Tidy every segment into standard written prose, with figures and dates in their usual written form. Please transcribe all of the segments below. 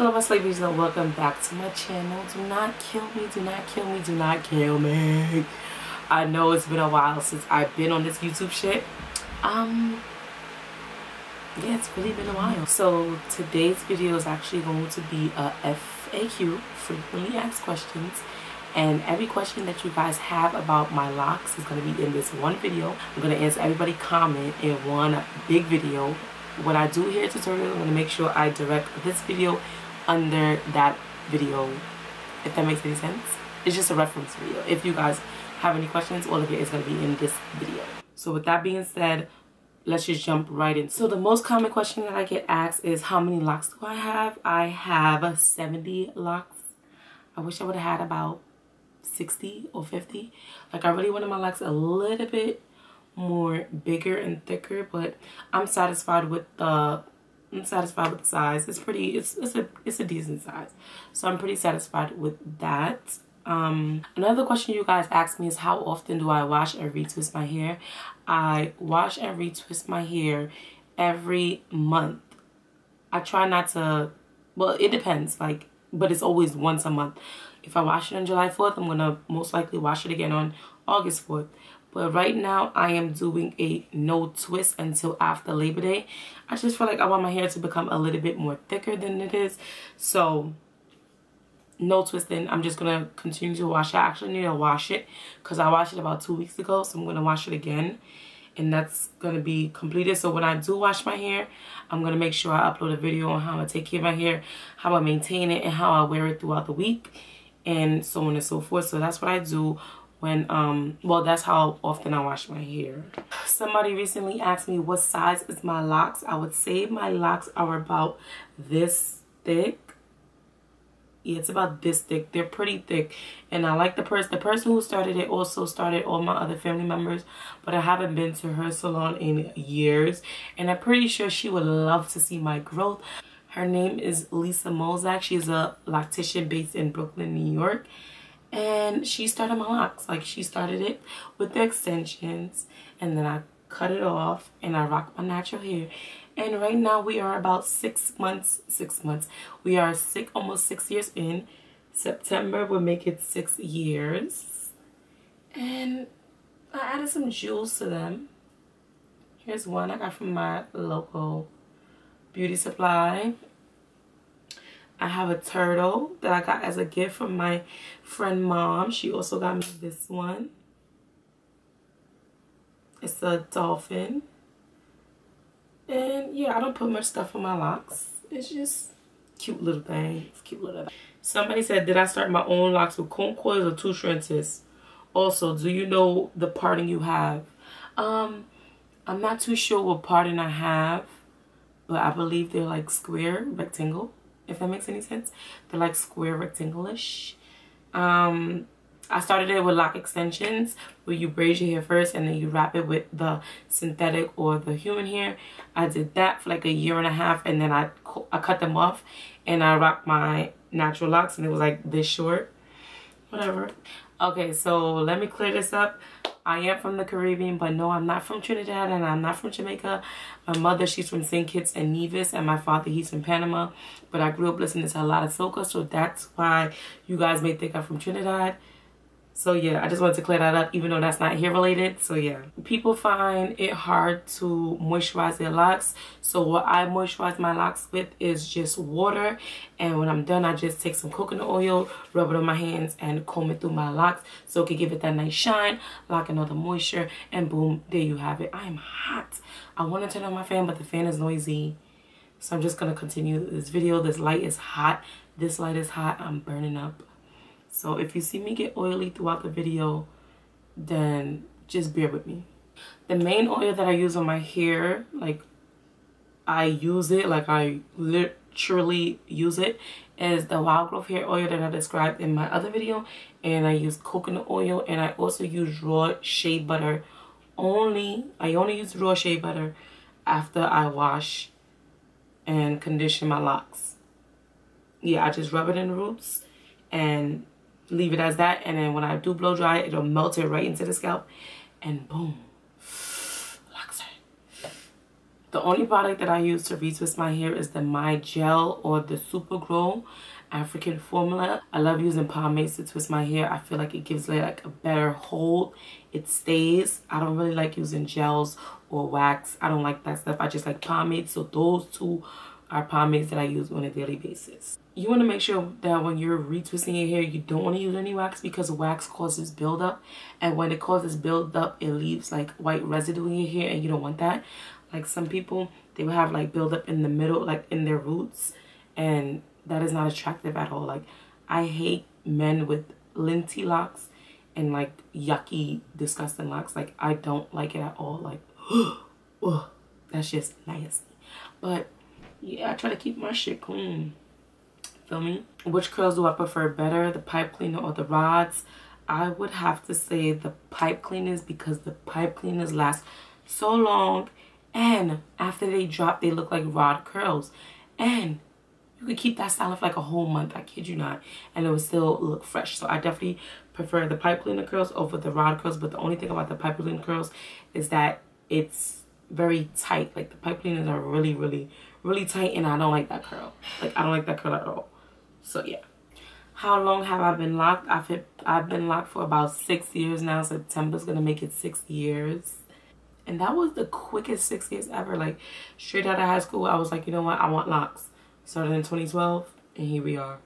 Hello my slavies and welcome back to my channel. Do not kill me, do not kill me, do not kill me. I know it's been a while since I've been on this YouTube shit. Yeah, it's really been a while. So today's video is actually going to be a FAQ, frequently asked questions. And every question that you guys have about my locks is going to be in this one video. I'm going to answer everybody's comment in one big video. What I do here at tutorial, I'm going to make sure I direct this video under that video, if that makes any sense. It's just a reference video. If you guys have any questions, all of it is going to be in this video. So with that being said, let's just jump right in. So the most common question that I get asked is, how many locks do I have? I have 70 locks. I wish I would have had about 60 or 50. Like, I really wanted my locks a little bit more bigger and thicker, but I'm satisfied with the size. It's pretty, it's a decent size, so I'm pretty satisfied with that. Another question you guys ask me is, how often do I wash and retwist my hair? I wash and retwist my hair every month. I try not to, well, it depends, like, but it's always once a month. If I wash it on July 4th, I'm gonna most likely wash it again on August 4th. But right now, I am doing a no twist until after Labor Day. I just feel like I want my hair to become a little bit more thicker than it is. So, no twisting. I'm just going to continue to wash it. I actually need to wash it because I washed it about 2 weeks ago. So, I'm going to wash it again. And that's going to be completed. So, when I do wash my hair, I'm going to make sure I upload a video on how I take care of my hair, how I maintain it, and how I wear it throughout the week, and so on and so forth. So, that's what I do when well, that's how often I wash my hair. Somebody recently asked me what size is my locks. I would say my locks are about this thick. Yeah, it's about this thick. They're pretty thick, and I like the person who started it also started all my other family members, but I haven't been to her salon in years, and I'm pretty sure she would love to see my growth. Her name is Lisa Mozak. She's a loctician based in Brooklyn, New York. And she started my locks. Like, she started it with the extensions, and then I cut it off and I rock my natural hair. And right now we are about 6 months. We are almost 6 years in. September will make it 6 years. And I added some jewels to them. Here's one I got from my local beauty supply. I have a turtle that I got as a gift from my friend mom. She also got me this one. It's a dolphin. And yeah, I don't put much stuff on my locks. It's just cute little things. Cute little things. Somebody said, did I start my own locks with comb coils or two trenches? Also, do you know the parting you have? I'm not too sure what parting I have, but I believe they're like square, rectangle. If that makes any sense. They're like square, rectangle-ish. I started it with lock extensions, where you braid your hair first and then you wrap it with the synthetic or the human hair. I did that for like 1.5 years, and then I cut them off and I rocked my natural locks, and it was like this short. Whatever. Okay, so let me clear this up. I am from the Caribbean, but no, I'm not from Trinidad and I'm not from Jamaica. My mother, she's from St. Kitts and Nevis, and my father, he's from Panama. But I grew up listening to a lot of soca, so that's why you guys may think I'm from Trinidad. So yeah, I just wanted to clear that up, even though that's not hair related. So yeah, people find it hard to moisturize their locks. So what I moisturize my locks with is just water. And when I'm done, I just take some coconut oil, rub it on my hands, and comb it through my locks so it can give it that nice shine, lock in all the moisture, and boom, there you have it. I am hot. I want to turn on my fan, but the fan is noisy. So I'm just going to continue this video. This light is hot. This light is hot. I'm burning up. So if you see me get oily throughout the video, then just bear with me. The main oil that I use on my hair, like I use it, like I literally use it, is the Wild Growth hair oil that I described in my other video. And I use coconut oil, and I also use raw shea butter. I only use raw shea butter after I wash and condition my locks. Yeah, I just rub it in the roots and leave it as that, and then when I do blow dry, it'll melt it right into the scalp, and boom, locks are The only product that I use to retwist my hair is the My Gel or the Super Grow African formula. I love using pomades to twist my hair. I feel like it gives it like a better hold. It stays. I don't really like using gels or wax. I don't like that stuff. I just like pomades. So those two are pomades that I use on a daily basis. You want to make sure that when you're retwisting your hair, you don't want to use any wax because wax causes buildup. And when it causes buildup, it leaves like white residue in your hair, and you don't want that. Like some people, they will have like buildup in the middle, like in their roots, and that is not attractive at all. Like I hate men with linty locks and like yucky, disgusting locks. Like I don't like it at all. Like, ugh, that's just nasty. But yeah, I try to keep my shit clean. Feel me? Which curls do I prefer better, the pipe cleaner or the rods? I would have to say the pipe cleaners because the pipe cleaners last so long, and after they drop, they look like rod curls, and you could keep that style for like a whole month, I kid you not, and it would still look fresh. So I definitely prefer the pipe cleaner curls over the rod curls. But the only thing about the pipe cleaner curls is that it's very tight. Like the pipe cleaners are really, really, really tight, and I don't like that curl. Like I don't like that curl at all. So yeah. How long have I been locked? I've been locked for about 6 years now. September's gonna make it 6 years. And that was the quickest 6 years ever. Like straight out of high school, I was like, you know what? I want locks. Started in 2012, and here we are.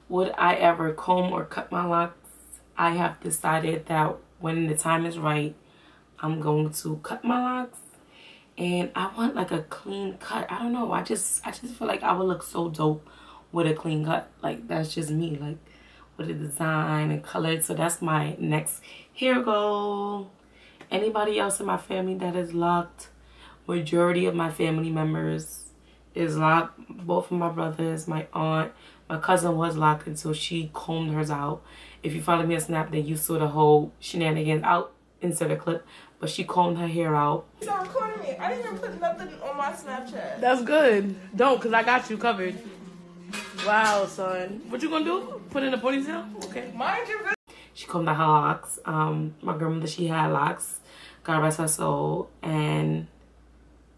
Would I ever comb or cut my locks? I have decided that when the time is right, I'm going to cut my locks. And I want like a clean cut. I don't know. I just feel like I would look so dope with a clean cut. Like that's just me. Like with a design and color. So that's my next hair goal. Anybody else in my family that is locked? Majority of my family members is locked. Both of my brothers, my aunt, my cousin was locked until she combed hers out. If you follow me on Snap, then you saw the whole shenanigans out insert a clip. But she combed her hair out. Stop recording me. I didn't even put nothing on my Snapchat. That's good. Don't, because I got you covered. Wow, son. What you gonna do? Put in a ponytail? Okay. Mind your business. She combed out her locks. My grandmother, she had locks. God rest her soul. And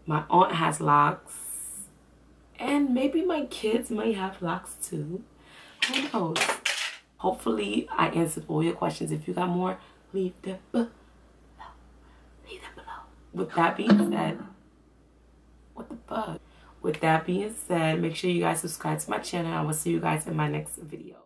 my aunt has locks. And maybe my kids might have locks too. Who knows? Hopefully, I answered all your questions. If you got more, leave them below. Leave them below. With that being said, what the fuck? With that being said, make sure you guys subscribe to my channel. I will see you guys in my next video.